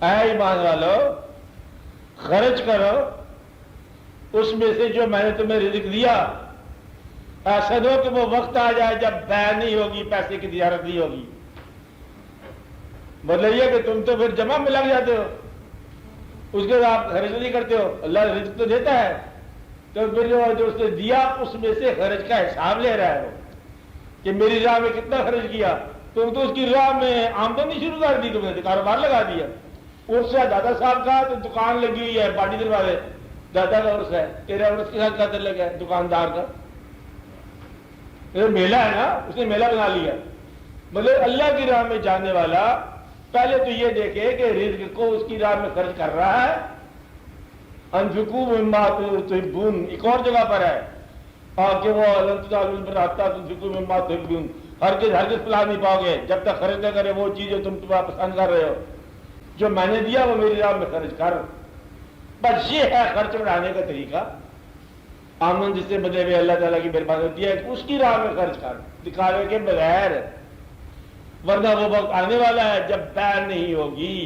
اے ایمان والو خرچ کرو اس میں سے جو میں نے تمہیں رزق دیا، ایسا دو کہ وہ وقت آ جائے جب بیع نہیں ہوگی، پیسے کی تجارت نہیں ہوگی۔ مطلب یہ کہ تم تو پھر جمع میں لگ جاتے ہو، اس کے بعد آپ خرچ نہیں کرتے ہو۔ اللہ رزق تو دیتا ہے، تو پھر جو اس نے دیا اس میں سے خرچ کا حساب لے رہا ہے وہ، کہ میری راہ میں کتنا خرچ کیا۔ تم تو اس کی راہ میں آمدنی شروع کر دی، تم نے کاروبار لگا دیا۔ اس سے دادا صاحب کا تو دکان لگی ہوئی ہے باٹی دروازے، دادا کا عرص ہے، تیرا عرص کے ساتھ کیا تعلق ہے دکاندار کا؟ میلہ ہے نا، اس نے میلہ بنا لیا۔ مطلب اللہ کی راہ میں جانے والا پہلے تو یہ دیکھے کہ رزق کو اس کی راہ میں خرچ کر رہا ہے۔ انفقوا مما تحبون ایک اور جگہ پر ہے، اور کہ وہ لن تنالوا البر حتی تنفقوا مما تحبون، ہرگز پلا نہیں پاؤ گے جب تک خرچ نہ کرے وہ چیز جو تم پسند کر رہے ہو۔ جو میں نے دیا وہ میری راہ میں خرچ کر۔ بس یہ ہے خرچ بڑھانے کا طریقہ۔ آمن جس سے بدلے ہوئے اللہ تعالیٰ کی مہربانی ہوتی ہے، اس کی راہ میں خرچ کر، دکھاوے کے بغیر۔ ورنہ وہ وقت آنے والا ہے جب بیع نہیں ہوگی،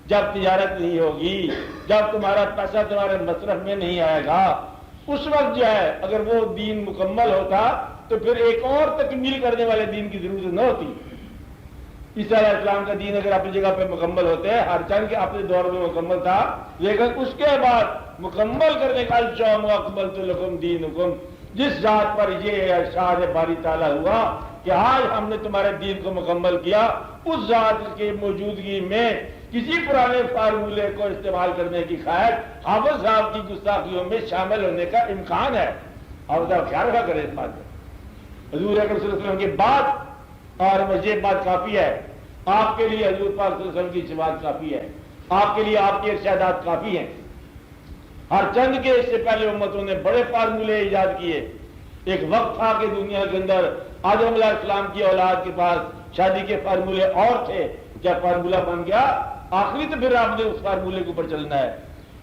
جب تجارت نہیں ہوگی، جب تمہارا پیسہ تمہارے مصرف میں نہیں آئے گا۔ اس وقت جو ہے اگر وہ دین مکمل ہوتا تو پھر ایک اور تکمیل کرنے والے دین کی ضرورت نہ ہوتی۔ عیسیٰ علیہ السلام کا دین اگر اپنی جگہ پہ مکمل ہوتے ہیں، ہر چند کے اپنے دور میں مکمل تھا، لیکن اس کے بعد مکمل کرنے کا اليوم اکملت لکم دینکم، جس ذات پر یہ ارشاد باری تعالیٰ ہوا کہ آج ہم نے تمہارے دین کو مکمل کیا، اس ذات کی موجودگی میں کسی پرانے فارمولے کو استعمال کرنے کی خیر حافظ صاحب کی گستاخیوں میں شامل ہونے کا امکان ہے۔ اور خیال رکھا کرے اس بات کا۔ حضور اکرم صلی اللہ علیہ وسلم کے بعد اور یہ بات کافی ہے، آپ کے لیے حضور پاک صلی اللہ علیہ وسلم کی بات کافی ہے، آپ کے لیے آپ کے ارشادات کافی ہیں۔ ہر چند کے اس سے پہلے امتوں نے بڑے فارمولے ایجاد کیے۔ ایک وقت تھا کہ دنیا کے اندر آدم علیہ السلام کی اولاد کے پاس شادی کے فارمولے اور تھے، جب فارمولہ بن گیا آخری تو پھر آپ نے اس فارمولے کے اوپر چلنا ہے۔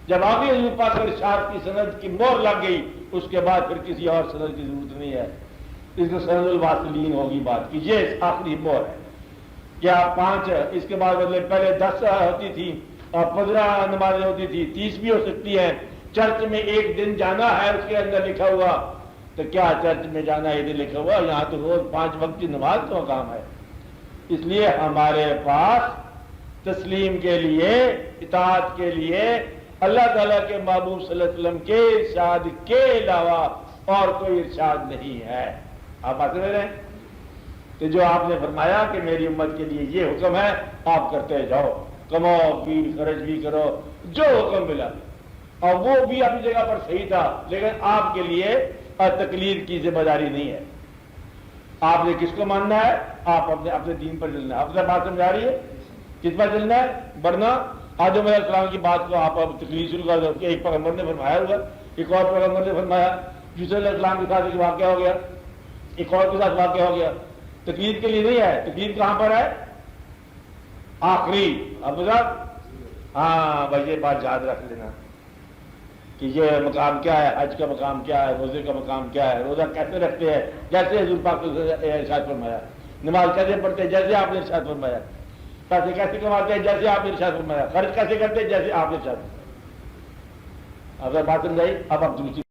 جب آگے حضور پاک کے ارشاد کی سند کی مہر لگ گئی، اس کے بعد پھر کسی اور سند کی ضرورت نہیں ہے۔ اس کو سند الواصلین ہوگی بات کی، یہ آخری مہر ہے۔ کیا 5، اس کے بعد پہلے 10 ہوتی تھی اور 15 نمازیں ہوتی تھی، 30 بھی ہو سکتی ہیں۔ چرچ میں ایک دن جانا ہے اس کے اندر لکھا ہوا، تو کیا چرچ میں جانا ہے دن لکھا ہوا؟ یہاں تو روز 5 وقت کی نماز کا کام ہے۔ اس لیے ہمارے پاس تسلیم کے لیے، اطاعت کے لیے اللہ تعالیٰ کے محبوب صلی اللہ علیہ وسلم کے ارشاد کے علاوہ اور کوئی ارشاد نہیں ہے۔ آپ بات کر رہے ہیں کہ جو آپ نے فرمایا کہ میری امت کے لیے یہ حکم ہے، آپ کرتے جاؤ، کماؤ بھی خرچ بھی کرو، جو حکم ملا، اور وہ بھی اپنی جگہ پر صحیح تھا، لیکن آپ کے لیے تقلید کی ذمہ داری نہیں ہے۔ آپ نے کس کو ماننا ہے؟ آپ اپنے دین پر چلنا ہے۔ آپ سے بات سمجھا رہی ہے کس پر چلنا ہے؟ ورنہ آدم علیہ السلام کی بات کو آپ اب تقلید شروع کر دو کہ ایک پیغمبر نے فرمایا ہوگا، ایک اور پیغمبر نے فرمایا، یوسف علیہ السلام کے ساتھ ایک واقعہ ہو گیا، ایک اور کے ساتھ واقعہ ہو گیا۔ تقلید کے لیے نہیں ہے، تقلید کہاں پر ہے؟ آخری۔ اب ہاں بھائی یہ بات یاد رکھ لینا کہ یہ مقام کیا ہے، حج کا مقام کیا ہے، روزے کا مقام کیا ہے، روزہ کیسے رکھتے ہیں جیسے حضور پاک نے ارشاد فرمایا، نماز کیسے پڑھتے ہیں جیسے آپ نے ارشاد فرمایا، پیسے کیسے کماتے ہیں جیسے آپ نے ارشاد فرمایا، خرچ کیسے کرتے ہیں جیسے آپ نے ارشاد فرمایا۔ اگر بات سمجھائی اب آپ دوسری